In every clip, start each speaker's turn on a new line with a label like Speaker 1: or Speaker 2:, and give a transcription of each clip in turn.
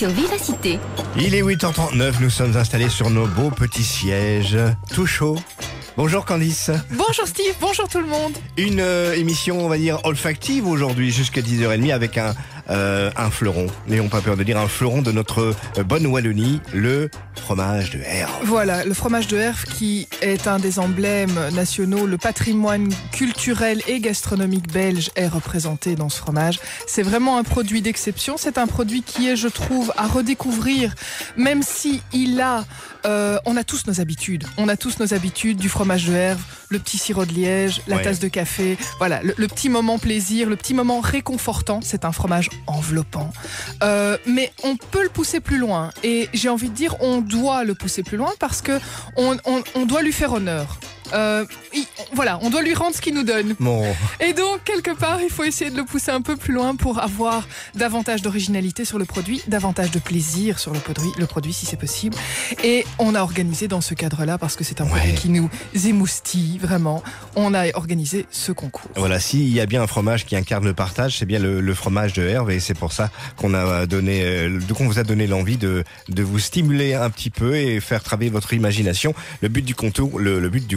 Speaker 1: sur Vivacité.
Speaker 2: Il est 8h39, nous sommes installés sur nos beaux petits sièges, tout chaud. Bonjour Candice.
Speaker 3: Bonjour Steve, bonjour tout le monde.
Speaker 2: Une émission, on va dire, olfactive aujourd'hui, jusqu'à 10h30 avec un fleuron. N'ayons pas peur de dire un fleuron de notre bonne Wallonie, le fromage de Herve.
Speaker 3: Voilà, le fromage de Herve qui est un des emblèmes nationaux. Le patrimoine culturel et gastronomique belge est représenté dans ce fromage. C'est vraiment un produit d'exception. C'est un produit qui est, je trouve, à redécouvrir, même si on a tous nos habitudes. On a tous nos habitudes du fromage de Herve, le petit sirop de liège, la tasse de café. Voilà, le petit moment plaisir, le petit moment réconfortant. C'est un fromage enveloppant. Mais on peut le pousser plus loin. Et j'ai envie de dire, on doit le pousser plus loin parce que on doit lui faire honneur. Voilà, on doit lui rendre ce qu'il nous donne.
Speaker 2: Bon.
Speaker 3: Et donc, quelque part, il faut essayer de le pousser un peu plus loin pour avoir davantage d'originalité sur le produit, davantage de plaisir sur le produit si c'est possible. Et on a organisé dans ce cadre-là, parce que c'est un produit qui nous émoustille vraiment, on a organisé ce concours.
Speaker 2: Voilà, s'il y a bien un fromage qui incarne le partage, c'est bien le fromage de Herve, et c'est pour ça qu'on vous a donné l'envie de vous stimuler un petit peu et faire travailler votre imagination. Le but du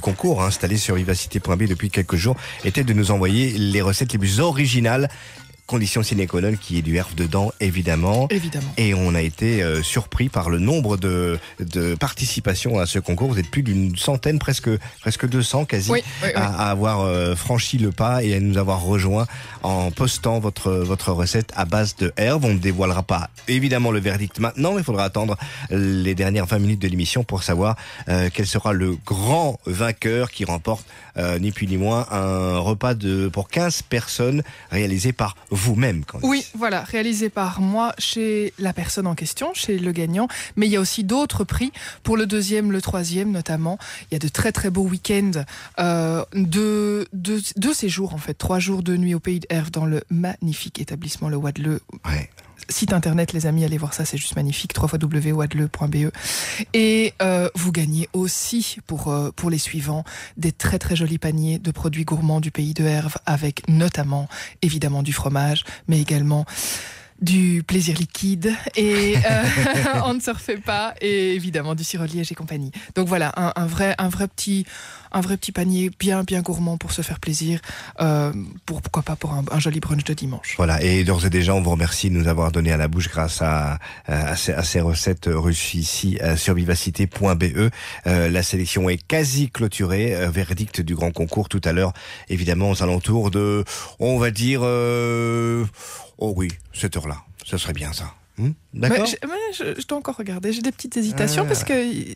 Speaker 2: concours, installé sur vivacité.be depuis quelques jours, était de nous envoyer les recettes les plus originales. Condition sine qua non, qui est du Herve dedans, évidemment. Et on a été surpris par le nombre de participations à ce concours. Vous êtes plus d'une centaine, presque 200 quasi, à avoir franchi le pas et à nous avoir rejoints en postant votre recette à base de Herve. On ne dévoilera pas évidemment le verdict maintenant, mais il faudra attendre les dernières 20 minutes de l'émission pour savoir quel sera le grand vainqueur qui remporte ni plus ni moins un repas pour 15 personnes réalisé par vous-même, Candice.
Speaker 3: Oui, voilà, réalisé par moi chez la personne en question, chez le gagnant. Mais il y a aussi d'autres prix pour le deuxième, le troisième notamment. Il y a de très très beaux week-ends, deux séjours en fait, 3 jours de nuit au pays de Herve dans le magnifique établissement Le Wadleu.
Speaker 2: Ouais.
Speaker 3: Site internet, les amis, allez voir ça, c'est juste magnifique, www.wadleu.be. Et vous gagnez aussi pour les suivants des très très jolis paniers de produits gourmands du pays de Herve, avec notamment évidemment du fromage, mais également du plaisir liquide et on ne se refait pas, et évidemment du sirop de liège et compagnie. Donc voilà, un vrai petit panier bien gourmand pour se faire plaisir, pourquoi pas pour un joli brunch de dimanche.
Speaker 2: Voilà, et d'ores et déjà on vous remercie de nous avoir donné à la bouche grâce à ces recettes reçues ici sur vivacité.be. La sélection est quasi clôturée, verdict du grand concours tout à l'heure, évidemment aux alentours de, on va dire, oh oui, cette heure-là, ce serait bien ça. D'accord.
Speaker 3: Je dois encore regarder, j'ai des petites hésitations parce que il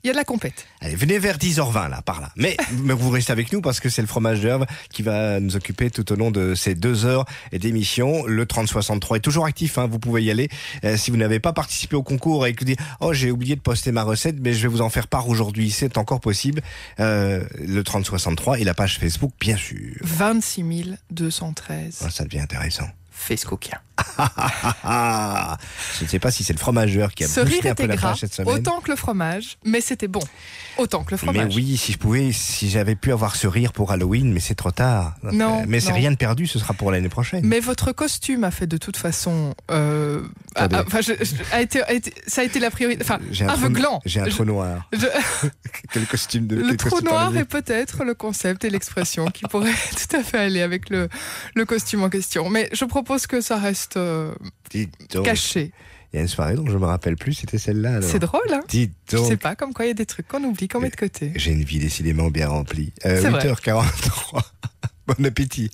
Speaker 3: y a de la compète.
Speaker 2: Allez, venez vers 10h20 là, par là. Mais vous restez avec nous parce que c'est le fromage d'Herve qui va nous occuper tout au long de ces 2 heures d'émission. Le 3063 est toujours actif, vous pouvez y aller. Si vous n'avez pas participé au concours et que vous dites « Oh, j'ai oublié de poster ma recette, mais je vais vous en faire part aujourd'hui », c'est encore possible. Le 3063 et la page Facebook, bien sûr.
Speaker 3: 26 213.
Speaker 2: Ça devient intéressant.
Speaker 3: Facebookien.
Speaker 2: Je ne sais pas si c'est le fromageur qui a boosté un peu la page cette semaine.
Speaker 3: Autant que le fromage, mais c'était bon. Autant que le fromage.
Speaker 2: Mais oui, si j'avais pu avoir ce rire pour Halloween, mais c'est trop tard. Mais c'est rien de perdu, ce sera pour l'année prochaine.
Speaker 3: Mais votre costume a fait de toute façon, ça a été la priorité. Enfin, aveuglant.
Speaker 2: J'ai un trou noir. Quel costume de
Speaker 3: le trou noir est peut-être le concept et l'expression qui pourrait tout à fait aller avec le costume en question. Mais je propose que ça reste caché.
Speaker 2: Il y a une soirée dont je me rappelle plus, c'était celle-là. Alors.
Speaker 3: C'est drôle, hein?
Speaker 2: Dis donc.
Speaker 3: Je sais pas, comme quoi il y a des trucs qu'on oublie, qu'on met de côté.
Speaker 2: J'ai une vie décidément bien remplie.
Speaker 3: C'est
Speaker 2: 8h43. Bon appétit.